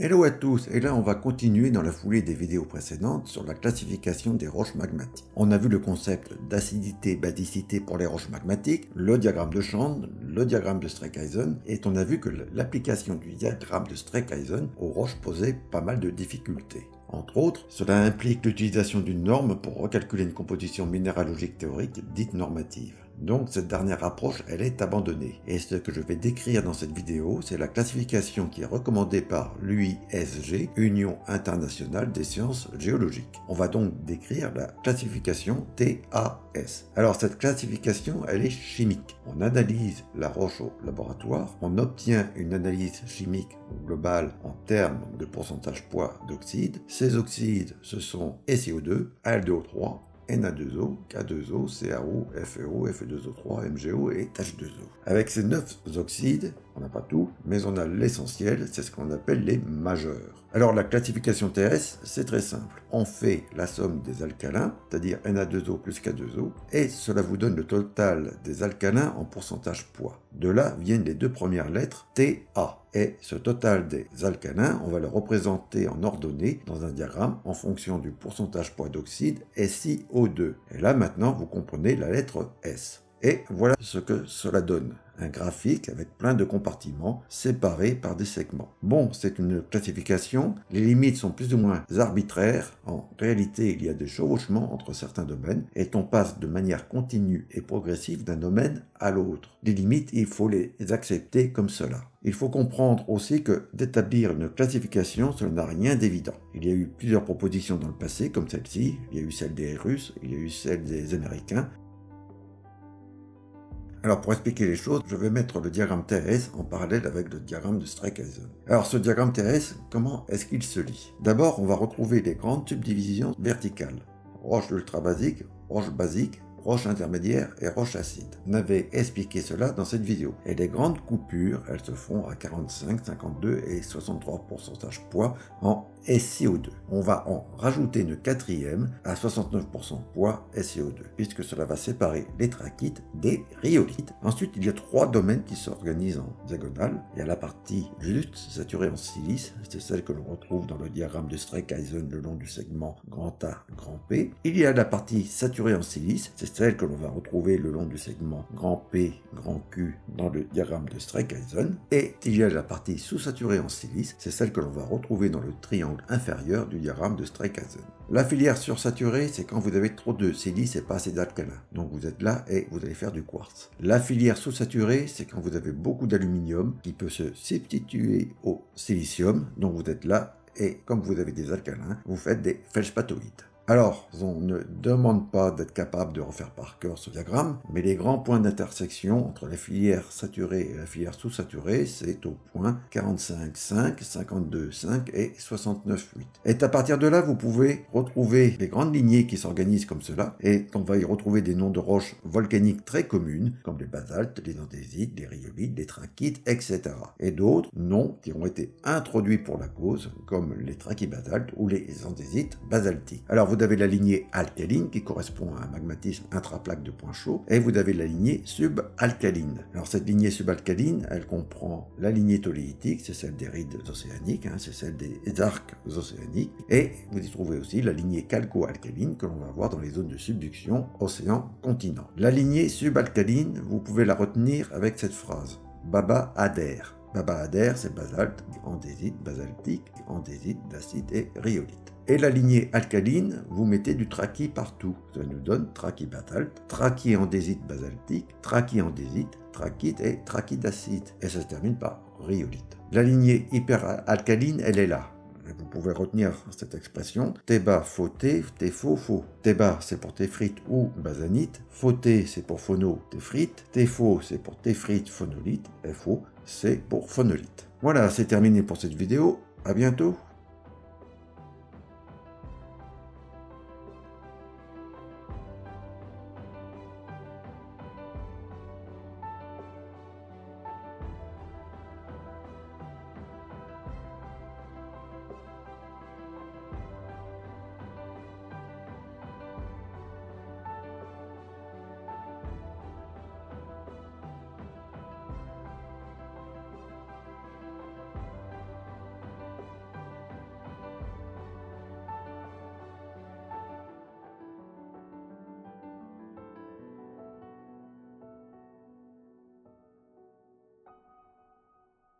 Hello à tous, et là on va continuer dans la foulée des vidéos précédentes sur la classification des roches magmatiques. On a vu le concept d'acidité, basicité pour les roches magmatiques, le diagramme de Chand, le diagramme de Streckheisen, et on a vu que l'application du diagramme de Streckheisen aux roches posait pas mal de difficultés. Entre autres, cela implique l'utilisation d'une norme pour recalculer une composition minéralogique théorique dite normative. Donc cette dernière approche, elle est abandonnée. Et ce que je vais décrire dans cette vidéo, c'est la classification qui est recommandée par l'UISG, Union internationale des sciences géologiques. On va donc décrire la classification TAS. Alors cette classification, elle est chimique. On analyse la roche au laboratoire, on obtient une analyse chimique globale en termes de pourcentage poids d'oxyde. Ces oxydes, ce sont SiO2, Al2O3, Na2O, K2O, CaO, FeO, Fe2O3, MgO et H2O. Avec ces 9 oxydes, on n'a pas tout, mais on a l'essentiel, c'est ce qu'on appelle les majeurs. Alors la classification TS, c'est très simple. On fait la somme des alcalins, c'est-à-dire Na2O plus K2O, et cela vous donne le total des alcalins en pourcentage poids. De là viennent les deux premières lettres TA. Et ce total des alcalins, on va le représenter en ordonnée dans un diagramme en fonction du pourcentage poids d'oxyde SiO2. Et là maintenant, vous comprenez la lettre S. Et voilà ce que cela donne. Un graphique avec plein de compartiments séparés par des segments. Bon, c'est une classification, les limites sont plus ou moins arbitraires. En réalité, il y a des chevauchements entre certains domaines et on passe de manière continue et progressive d'un domaine à l'autre. Les limites, il faut les accepter comme cela. Il faut comprendre aussi que d'établir une classification, cela n'a rien d'évident. Il y a eu plusieurs propositions dans le passé, comme celle-ci. Il y a eu celle des Russes, il y a eu celle des Américains. Alors pour expliquer les choses, je vais mettre le diagramme TS en parallèle avec le diagramme de Streckheisen. Alors ce diagramme TS, comment est-ce qu'il se lit? D'abord, on va retrouver les grandes subdivisions verticales. Roche ultra basique, roche basique, roche intermédiaire et roche acide. On avait expliqué cela dans cette vidéo. Et les grandes coupures, elles se font à 45, 52 et 63% poids en SiO2. On va en rajouter une quatrième à 69% poids SiO2, puisque cela va séparer les trachytes des rhyolites. Ensuite, il y a trois domaines qui s'organisent en diagonale. Il y a la partie lutte saturée en silice, c'est celle que l'on retrouve dans le diagramme de Streckheisen le long du segment grand A, grand P. Il y a la partie saturée en silice, c'est celle que l'on va retrouver le long du segment grand P, grand Q dans le diagramme de Streckheisen. Et il y a la partie sous-saturée en silice, c'est celle que l'on va retrouver dans le triangle inférieur du diagramme de Streckheisen. La filière sursaturée, c'est quand vous avez trop de silice et pas assez d'alcalin. Donc vous êtes là et vous allez faire du quartz. La filière sous-saturée, c'est quand vous avez beaucoup d'aluminium qui peut se substituer au silicium. Donc vous êtes là et comme vous avez des alcalins, vous faites des feldspatoïdes. Alors, on ne demande pas d'être capable de refaire par cœur ce diagramme, mais les grands points d'intersection entre la filière saturée et la filière sous-saturée, c'est au point 45,5, 52,5 et 69,8. Et à partir de là, vous pouvez retrouver les grandes lignées qui s'organisent comme cela, et on va y retrouver des noms de roches volcaniques très communes, comme les basaltes, les andésites, les rhyolites, les trachytes, etc. Et d'autres noms qui ont été introduits pour la cause, comme les trachybasaltes ou les andésites basaltiques. Alors, vous avez la lignée alcaline qui correspond à un magmatisme intraplaque de points chauds et vous avez la lignée subalcaline. Alors cette lignée subalcaline, elle comprend la lignée toléitique, c'est celle des rides océaniques, c'est celle des arcs océaniques et vous y trouvez aussi la lignée calco-alcaline que l'on va voir dans les zones de subduction océan-continent. La lignée subalcaline, vous pouvez la retenir avec cette phrase Baba adhère. Baba adhère, c'est basalte, andésite, basaltique, andésite, dacite et rhyolite. Et la lignée alcaline, vous mettez du trachy partout. Ça nous donne trachybasalte, trachyandésite basaltique, trachyandésite, trachyte et trachydacite. Et ça se termine par rhyolite. La lignée hyperalcaline, elle est là. Vous pouvez retenir cette expression. Théba, faux T, faux, faux. Théba, c'est pour téphrite ou basanite. Faux T, c'est pour phono, téphrite. Faux, c'est pour téphrite, phonolite. Et faux, c'est pour phonolite. Voilà, c'est terminé pour cette vidéo. À bientôt.